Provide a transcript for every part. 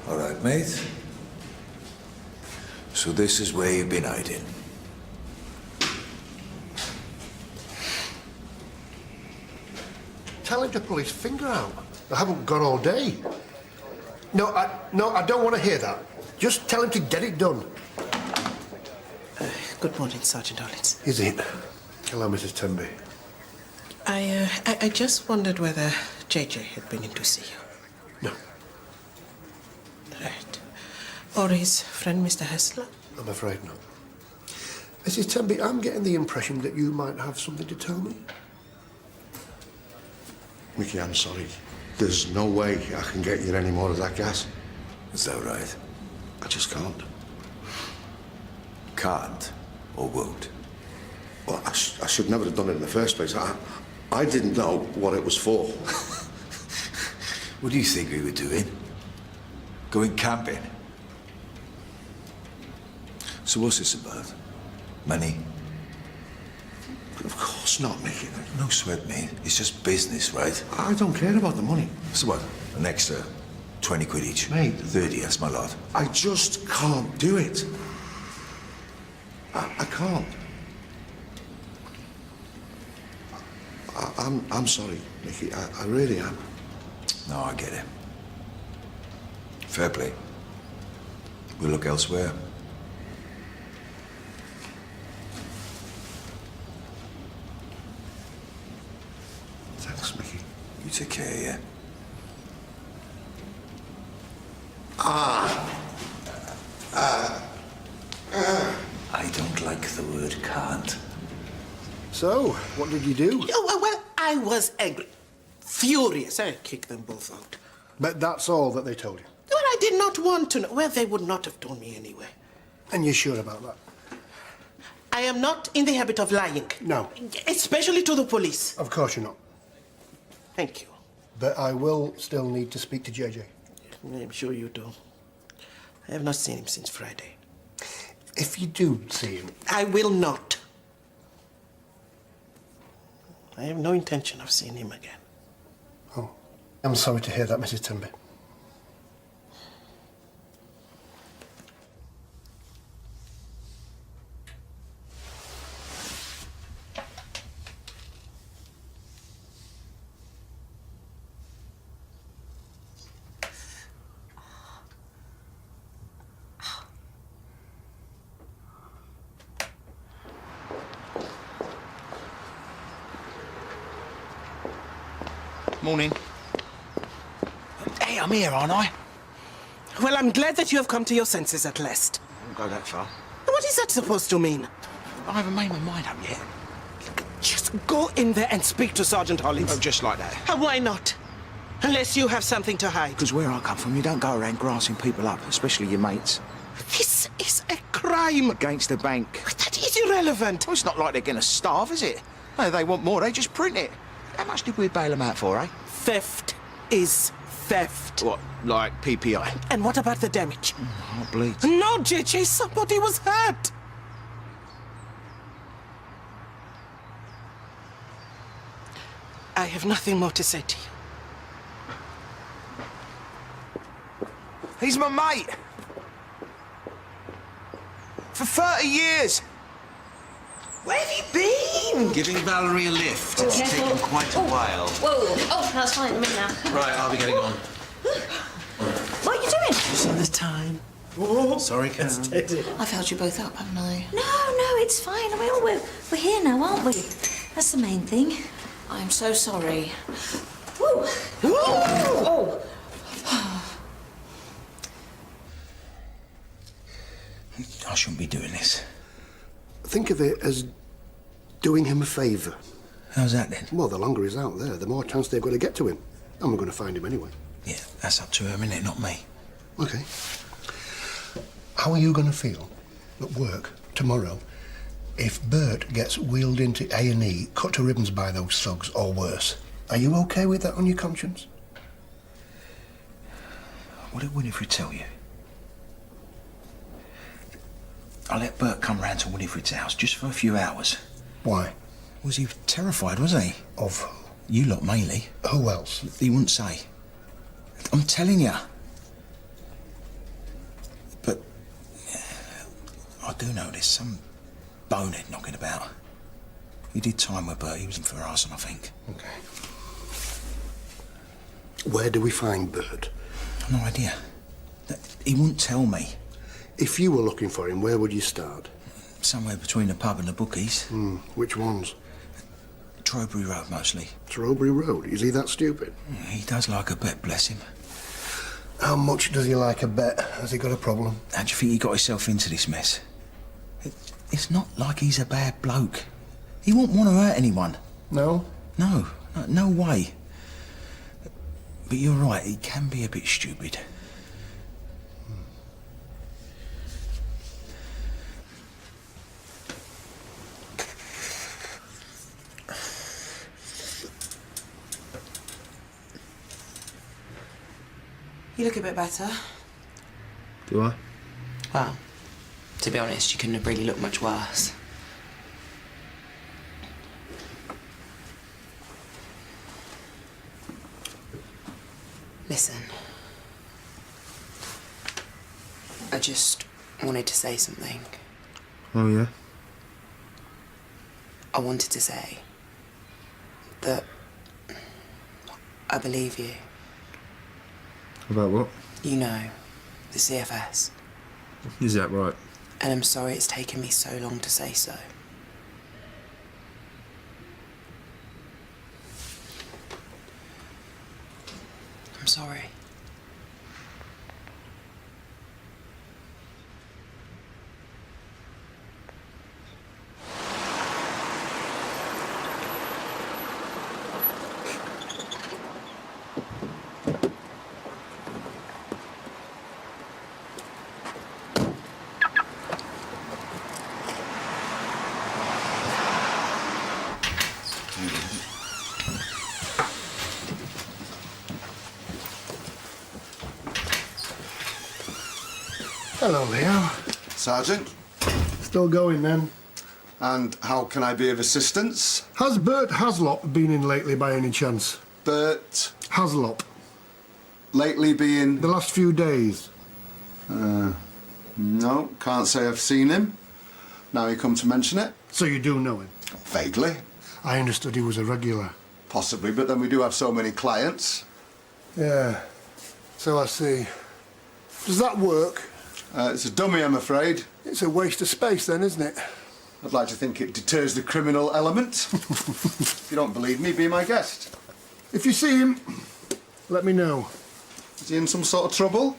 All right, mate. So this is where you've been hiding. Tell him to pull his finger out. I haven't got all day. No, I don't want to hear that. Just tell him to get it done. Good morning, Sergeant Hollins. Is it? Hello, Mrs. Tenby. I just wondered whether JJ had been in to see you. No, Right. Or his friend, Mr. Hessler? I'm afraid not. Mrs. Tenby, I'm getting the impression that you might have something to tell me. Mickey, I'm sorry. There's no way I can get you any more of that gas. Is that right? I just can't. Can't or won't? Well, I should never have done it in the first place. I didn't know what it was for. What do you think we were doing? Going camping? So what's this about? Money? Of course not, Mickey. No sweat, mate. It's just business, right? I don't care about the money. So what? An extra 20 quid each? Mate. 30, that's my lot. I just can't do it. I can't. I'm sorry, Mickey. I really am. No, I get it. Fair play. We'll look elsewhere. Thanks, Mickey. You take care, yeah? I don't like the word can't. So, what did you do? Oh, well, I was angry. Furious. I kicked them both out. But that's all that they told you. Well, I did not want to know. Well, they would not have told me anyway. And you're sure about that? I am not in the habit of lying. No. Especially to the police. Of course you're not. Thank you. But I will still need to speak to JJ. I'm sure you do. I have not seen him since Friday. If you do see him... I will not. I have no intention of seeing him again. Oh, I'm sorry to hear that, Mrs. Tenby. Morning. Hey, I'm here, aren't I? Well, I'm glad that you have come to your senses at last. I won't go that far. What is that supposed to mean? I haven't made my mind up yet. Just go in there and speak to Sergeant Hollins. Oh, just like that. Why not? Unless you have something to hide. Because where I come from, you don't go around grassing people up, especially your mates. This is a crime. Against the bank. That is irrelevant. Well, it's not like they're going to starve, is it? No, they want more, they just print it. How much did we bail them out for, eh? Theft is theft. What, like PPI? And what about the damage? Heart bleeds. No, JJ, somebody was hurt. I have nothing more to say to you. He's my mate. For 30 years. Where have you been? Giving Valerie a lift. It's taken quite a while. Whoa, oh, that's fine, I'm in now. Right, I'll be getting on. What are you doing? Just on the time. Sorry, Karen. I've held you both up, haven't I? No, it's fine. We're here now, aren't we? That's the main thing. I'm so sorry. Woo! Oh! I shouldn't be doing this. Think of it as doing him a favour. How's that then? Well, the longer he's out there, the more chance they've got to get to him. And we're going to find him anyway. Yeah, that's up to him, innit? Not me. OK. How are you going to feel at work tomorrow if Bert gets wheeled into A&E, cut to ribbons by those thugs, or worse? Are you OK with that on your conscience? What did Winifred tell you? I let Bert come round to Winifred's house just for a few hours. Why? Was he terrified, wasn't he? Of who? You lot, mainly. Who else? He wouldn't say. I'm telling you. do know there's some bonehead knocking about. He did time with Bert. He was in for arson, I think. Okay. Where do we find Bert? I've no idea. He wouldn't tell me. If you were looking for him, where would you start? Somewhere between the pub and the bookies. Which ones? Trowbridge Road, mostly. Trowbridge Road? Is he that stupid? He does like a bet, bless him. How much does he like a bet? Has he got a problem? How do you think he got himself into this mess? It's not like he's a bad bloke. He won't want to hurt anyone. No? No way. But you're right, he can be a bit stupid. You look a bit better. Do I? Well, to be honest, you couldn't have really looked much worse. Listen. I just wanted to say something. Oh, yeah? I wanted to say that I believe you. About what? You know, the CFS. Is that right? And I'm sorry it's taken me so long to say so. I'm sorry. Hello, Leo. Sergeant, Still going then? and how can I be of assistance? Has Bert Haslop been in lately by any chance? Bert, Haslop. lately being... The last few days. No, can't say I've seen him. Now you come to mention it. So you do know him? Vaguely. I understood he was a regular. Possibly, but then we do have so many clients. Yeah. So I see. Does that work? It's a dummy, I'm afraid. It's a waste of space then, isn't it? I'd like to think it deters the criminal element. If you don't believe me, be my guest. If you see him, let me know. Is he in some sort of trouble?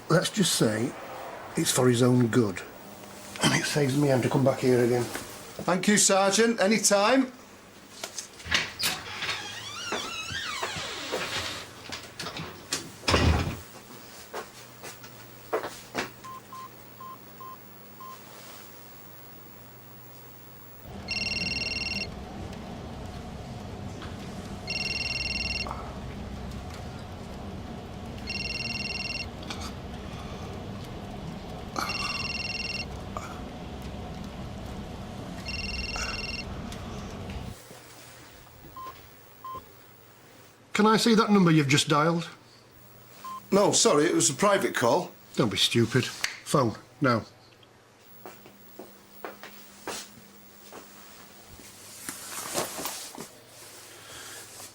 Let's just say it's for his own good. And it saves me having to come back here again. Thank you, Sergeant. Any time. Can I see that number you've just dialed? No, sorry, it was a private call. Don't be stupid. Phone, now.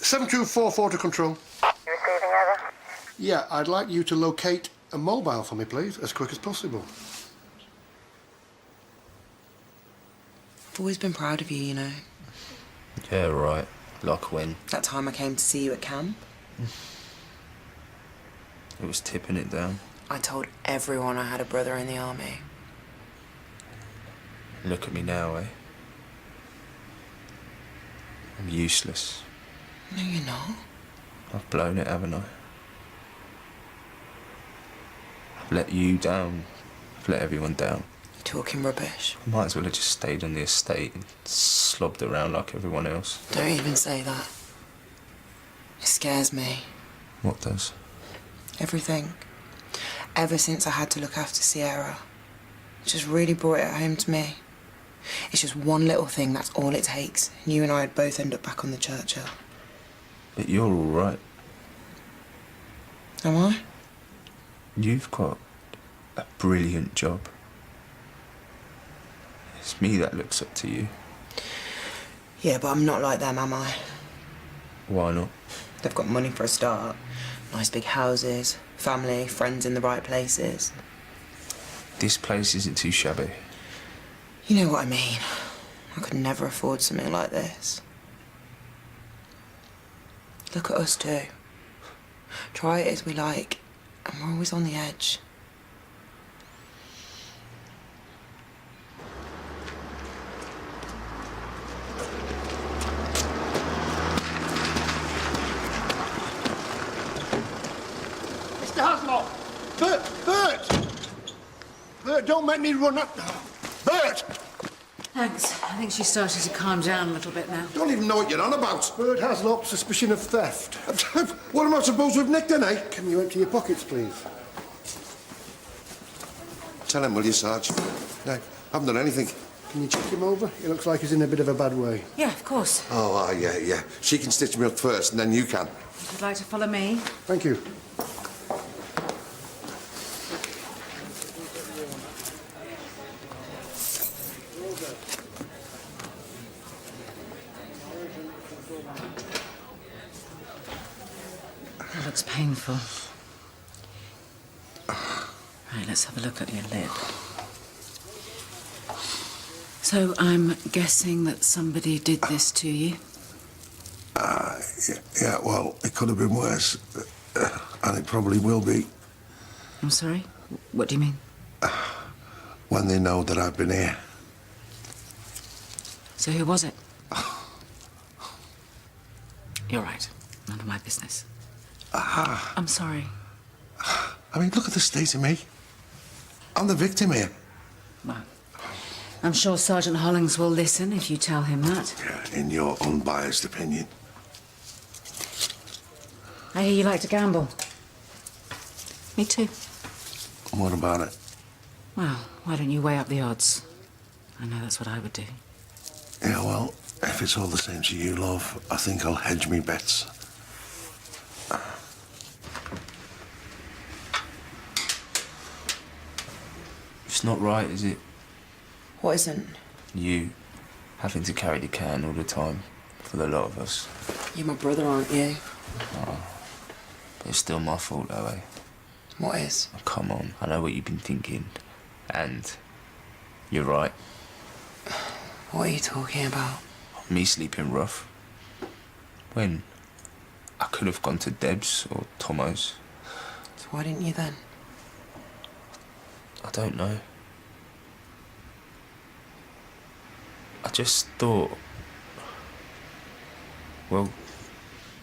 "7244 to control." You receiving over? Yeah, I'd like you to locate a mobile for me, please, as quick as possible. I've always been proud of you, you know. Yeah, right. Like when? That time I came to see you at camp. It was tipping it down. I told everyone I had a brother in the army. Look at me now, eh? I'm useless. No, you're not. I've blown it, haven't I? I've let you down. I've let everyone down. You're talking rubbish. I might as well have just stayed on the estate and slobbed around like everyone else. Don't even say that. It scares me. What does? Everything. Ever since I had to look after Sierra. It just really brought it home to me. It's just one little thing, that's all it takes. And you and I would both end up back on the Churchill. But you're all right. Am I? You've got a brilliant job. It's me that looks up to you. Yeah, but I'm not like them, am I? Why not? They've got money for a start. Nice big houses, family, friends in the right places. This place isn't too shabby. You know what I mean. I could never afford something like this. Look at us two. Try it as we like, and we're always on the edge. Mr. Haslow! Bert! Bert, don't make me run up. Bert! Thanks. I think she's starting to calm down a little bit now. Don't even know what you're on about. Bert Haslow, suspicion of theft. What am I supposed to have nicked then, eh? Can you empty your pockets, please? Tell him, will you, Sarge? No, I haven't done anything. Can you check him over? He looks like he's in a bit of a bad way. Yeah, of course. Oh, yeah. She can stitch me up first, and then you can. Would you like to follow me? Thank you. That looks painful. Right, let's have a look at your lid. So I'm guessing that somebody did this to you? Yeah, well, it could have been worse. And it probably will be I'm sorry? What do you mean? when they know that I've been here. So who was it? You're right. None of my business. I'm sorry. I mean, look at the state of me. I'm the victim here. Well, I'm sure Sergeant Hollings will listen if you tell him that. Yeah, in your unbiased opinion. I hear you like to gamble. Me too. What about it? Well, why don't you weigh up the odds? I know that's what I would do. Yeah, well, if it's all the same to you, love, I think I'll hedge me bets. It's not right, is it? What isn't? You having to carry the can all the time for the lot of us. You're my brother, aren't you? But it's still my fault, though, eh? What is? Oh, come on, I know what you've been thinking. And you're right. What are you talking about? Me sleeping rough. When? I could have gone to Deb's or Tomo's. So why didn't you then? I don't know. I just thought... Well,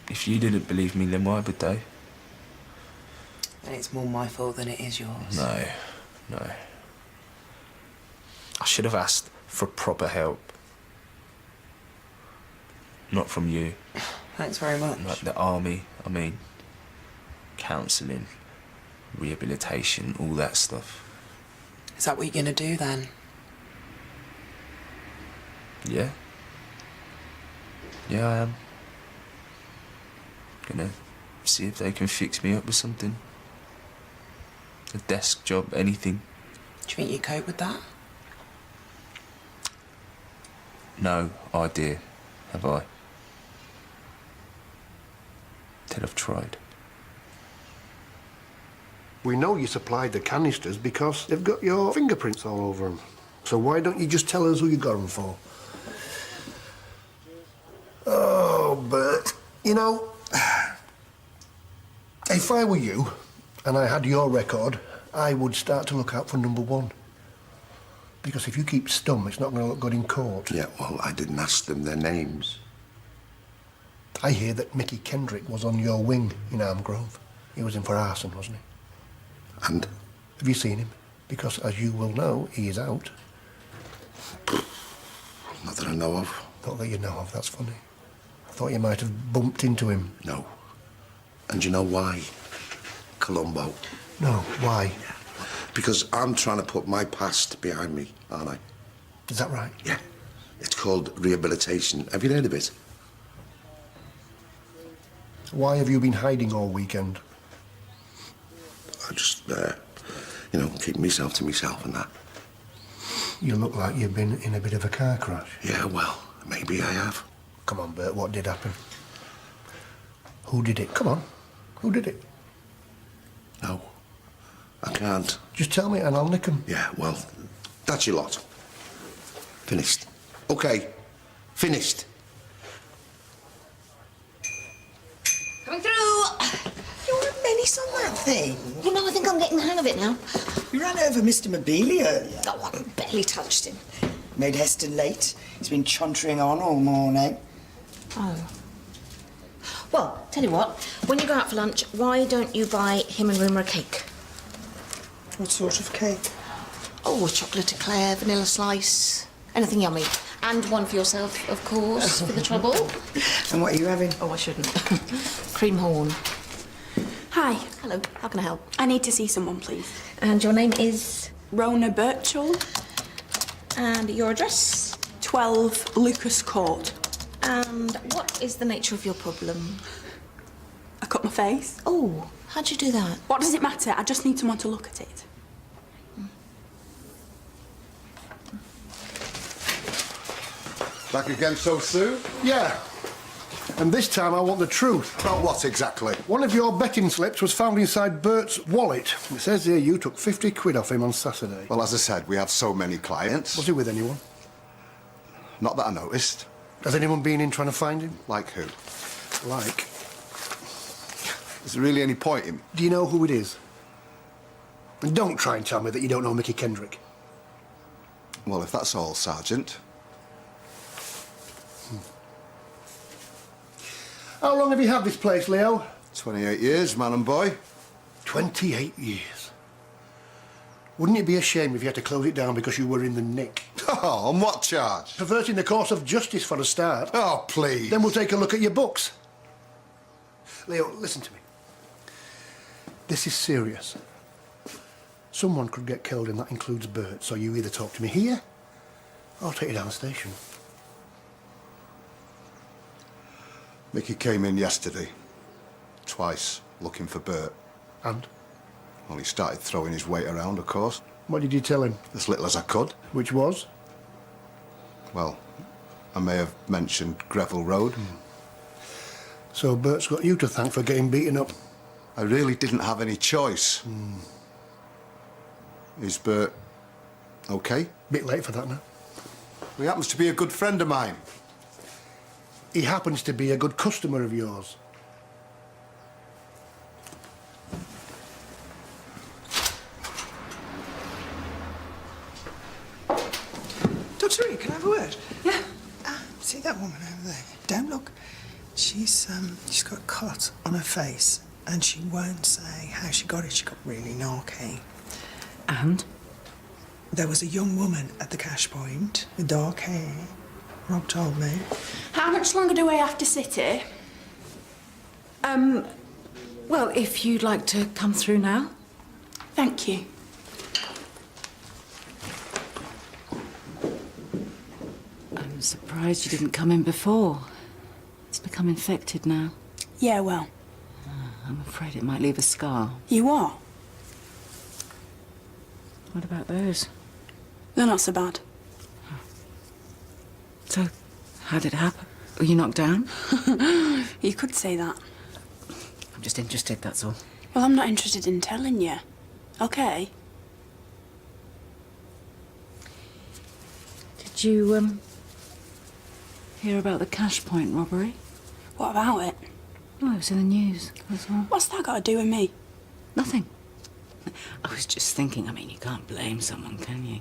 if you didn't believe me, then why would they? And it's more my fault than it is yours. No. I should have asked for proper help. Not from you. Thanks very much. Like the army, I mean. Counselling, rehabilitation, all that stuff. Is that what you're gonna do then? Yeah. Yeah, I am. Gonna see if they can fix me up with something. A desk job, anything. Do you think you cope with that? No idea, have I? Till I've tried. We know you supplied the canisters because they've got your fingerprints all over them. So why don't you just tell us who you got them for? Oh, Bert, you know, if I were you and I had your record, I would start to look out for number one. Because if you keep stum, it's not going to look good in court. Yeah, well, I didn't ask them their names. I hear that Mickey Kendrick was on your wing in Armgrove. He was in for arson, wasn't he? And? Have you seen him? Because, as you will know, he is out. Not that I know of. Not that you know of, that's funny. I thought you might have bumped into him. No. And you know why? Columbo. No, why? Because I'm trying to put my past behind me, aren't I? Is that right? Yeah. It's called rehabilitation. Have you heard of it? Why have you been hiding all weekend? I just you know, keeping myself to myself and that. You look like you've been in a bit of a car crash. Yeah, well, maybe I have. Come on, Bert, what did happen? Who did it? Come on. Who did it? No, I can't. Just tell me and I'll nick 'em. Yeah, well, that's your lot. Finished. Okay, finished. Coming through! You're a menace on that thing. You know, I think I'm getting the hang of it now. You ran over Mr. Mobili earlier. Oh, I barely touched him. Made Heston late. He's been chuntering on all morning. Oh. Well, tell you what, when you go out for lunch, why don't you buy him and Rimmer a cake? What sort of cake? Oh, a chocolate eclair, vanilla slice, anything yummy. And one for yourself, of course, for the trouble. And what are you having? Oh, I shouldn't. Cream horn. Hi. Hello, how can I help? I need to see someone, please. And your name is? Rona Birchall. And your address? 12 Lucas Court. And what is the nature of your problem? I cut my face. Oh, how'd you do that? What does it matter? I just need someone to look at it. Back again so soon? Yeah. And this time I want the truth. About what exactly? One of your betting slips was found inside Bert's wallet. It says here you took 50 quid off him on Saturday. Well, as I said, we have so many clients. Was he with anyone? Not that I noticed. Has anyone been in trying to find him? Like who? Like? Is there really any point in? Do you know who it is? And don't try and tell me that you don't know Mickey Kendrick. Well, if that's all, Sergeant. How long have you had this place, Leo? 28 years, man and boy. 28 years. Wouldn't it be a shame if you had to close it down because you were in the nick? Oh, on what charge? Perverting the course of justice for a start. Oh, please. Then we'll take a look at your books. Leo, listen to me. This is serious. Someone could get killed and that includes Bert, so you either talk to me here or I'll take you down the station. Mickey came in yesterday. Twice, looking for Bert. And? Well, he started throwing his weight around, of course. What did you tell him? As little as I could. Which was? Well, I may have mentioned Greville Road. So Bert's got you to thank for getting beaten up. I really didn't have any choice. Is Bert okay? Bit late for that now. He happens to be a good friend of mine. He happens to be a good customer of yours. Dr. Reed, can I have a word? Yeah. See that woman over there? Don't look. She's got a cut on her face and she won't say how she got it. She got really narky. And? There was a young woman at the cash point with dark hair. Rob told me. How much longer do I have to sit here? Well, if you'd like to come through now. Thank you. I'm surprised you didn't come in before. It's become infected now. Yeah, well. I'm afraid it might leave a scar. You are? What about those? They're not so bad. So, how did it happen? Were you knocked down? You could say that. I'm just interested, that's all. Well, I'm not interested in telling you. Okay? Did you, hear about the Cash Point robbery? What about it? Oh, it was in the news, that's all. What's that got to do with me? Nothing. I was just thinking, I mean, you can't blame someone, can you,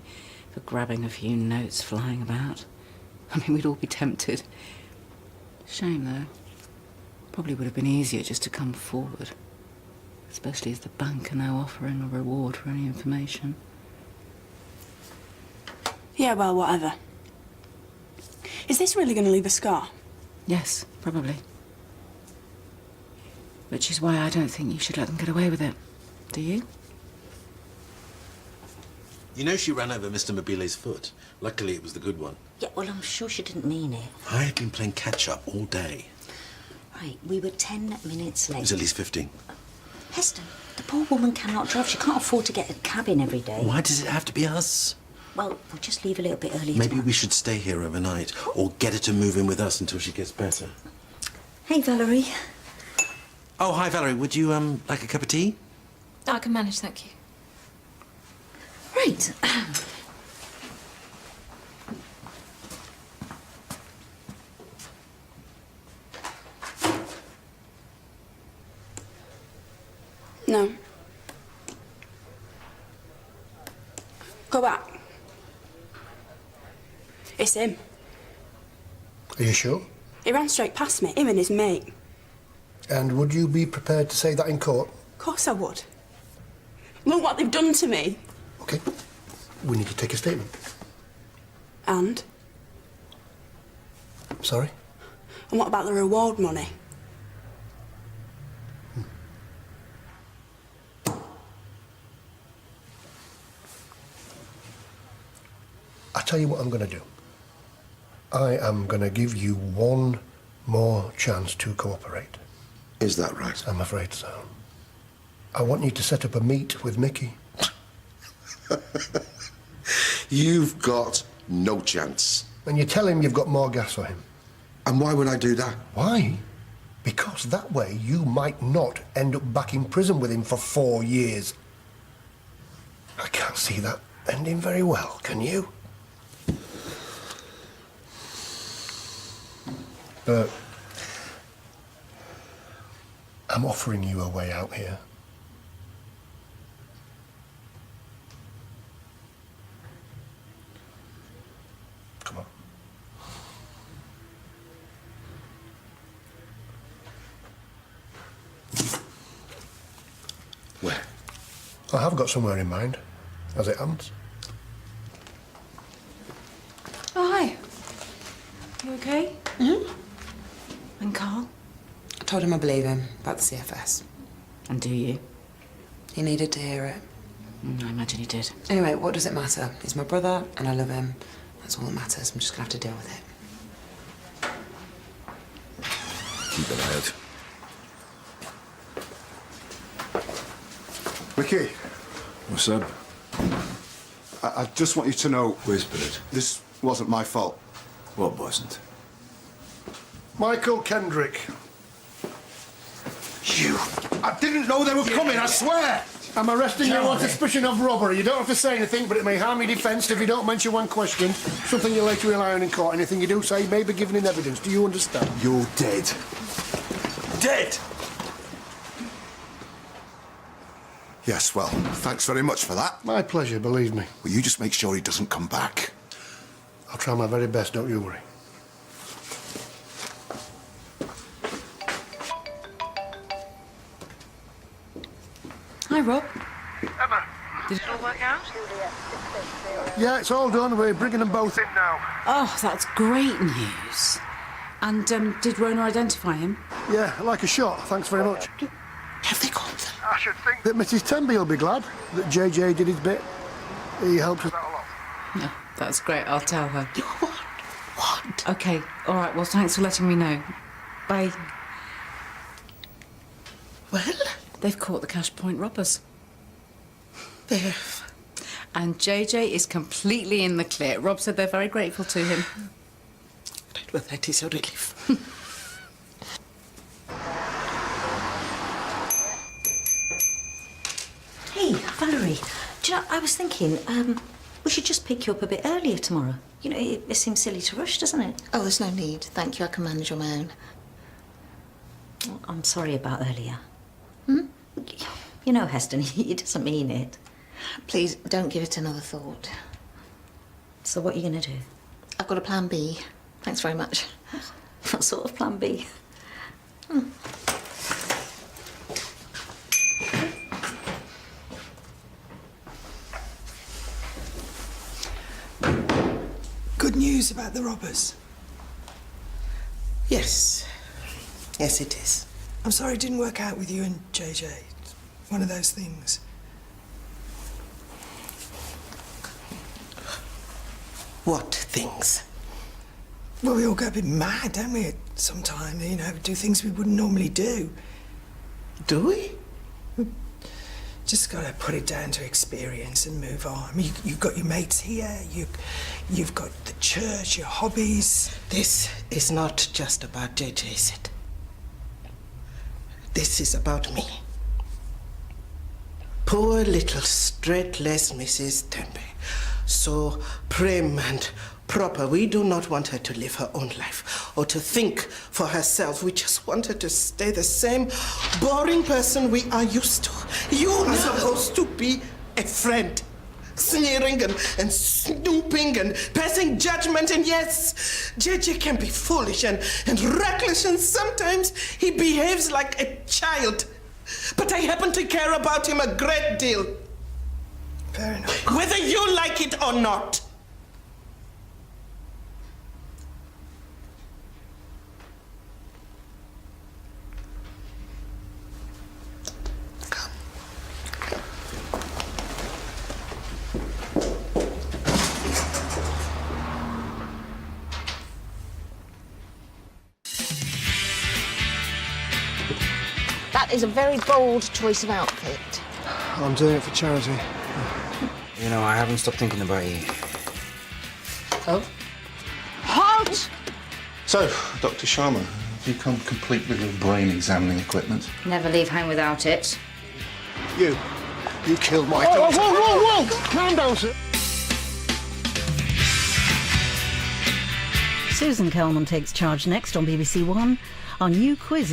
for grabbing a few notes flying about. I mean, we'd all be tempted. Shame, though. Probably would have been easier just to come forward. Especially as the bank are now offering a reward for any information. Yeah, well, whatever. Is this really going to leave a scar? Yes, probably. Which is why I don't think you should let them get away with it. Do you? You know she ran over Mr. Mobile's foot. Luckily, it was the good one. Yeah, well, I'm sure she didn't mean it. I had been playing catch-up all day. Right, we were 10 minutes It late. was at least 15. Heston, The poor woman cannot drive. She can't afford to get a cab in every day. Why does it have to be us? Well, we'll just leave a little bit early Maybe tomorrow. we should stay here overnight, or get her to move in with us until she gets better. Hey, Valerie. Oh, hi, Valerie. Would you, like a cup of tea? I can manage, thank you. Right. No. Go back. It's him. Are you sure? He ran straight past me, him and his mate. And would you be prepared to say that in court? Of course I would. Look what they've done to me. OK. We need to take a statement. And? Sorry? And what about the reward money? I tell you what I'm going to do. I am going to give you one more chance to cooperate. Is that right? I'm afraid so. I want you to set up a meet with Mickey. You've got no chance. And you tell him you've got more gas for him. And why would I do that? Why? Because that way you might not end up back in prison with him for 4 years. I can't see that ending very well, can you? But I'm offering you a way out here. Come on. Where? I have got somewhere in mind, as it happens. Oh, hi. You okay? Mm-hmm. And Carl? I told him I believe him about the CFS. And do you? He needed to hear it. I imagine he did. Anyway, what does it matter? He's my brother and I love him. That's all that matters. I'm just gonna have to deal with it. Keep an eye out. Mickey, What's up? I just want you to know Whisper it. this wasn't my fault. What wasn't? Michael Kendrick. You! I didn't know they were coming, I swear! I'm arresting you on suspicion of robbery. You don't have to say anything, but it may harm your defence if you don't mention one question. Something you later rely on in court. Anything you do say may be given in evidence. Do you understand? You're dead. Dead! Yes, well, thanks very much for that. My pleasure, believe me. Will you just make sure he doesn't come back? I'll try my very best, don't you worry. Hi, Rob. Emma, did it all work out? Yeah, it's all done. We're bringing them both in now. Oh, that's great news. And did Rona identify him? Yeah, like a shot. Thanks very much. Have they got them? I should think That Mrs. Tenby will be glad that JJ did his bit. He helped us out a lot. No, that's great. I'll tell her. What? Okay. All right. Well, thanks for letting me know. Bye. Well, They've caught the Cash Point robbers. Bev. And JJ is completely in the clear. Rob said they're very grateful to him. Well, that is a relief. Hey, Valerie. Do you know, I was thinking, we should just pick you up a bit earlier tomorrow. You know, it seems silly to rush, doesn't it? Oh, there's no need. Thank you. I can manage on my own. Well, I'm sorry about earlier. Hmm? You know, Heston, he doesn't mean it. Please, don't give it another thought. So what are you going to do? I've got a plan B. Thanks very much. What sort of plan B? Good news about the robbers. Yes. Yes, it is. I'm sorry it didn't work out with you and JJ. It's one of those things. What things? Well, we all go a bit mad, don't we, at some time? You know, do things we wouldn't normally do. Do we? Just got to put it down to experience and move on. I mean, you've got your mates here, you've got the church, your hobbies. This is not just about JJ, is it? This is about me. Poor little straight-laced Mrs. Tempe. So prim and proper. We do not want her to live her own life or to think for herself. We just want her to stay the same boring person we are used to. You are supposed to be a friend. Sneering and snooping and passing judgment. And yes, JJ can be foolish and reckless, and sometimes he behaves like a child. But I happen to care about him a great deal. Fair enough. Whether you like it or not. That is a very bold choice of outfit. I'm doing it for charity. You know, I haven't stopped thinking about you. Oh? Halt! So, Dr. Sharma, have you come complete with your brain examining equipment? Never leave home without it. You killed my daughter. Whoa! Calm down, sir. Susan Kelman takes charge next on BBC1. Our new quiz is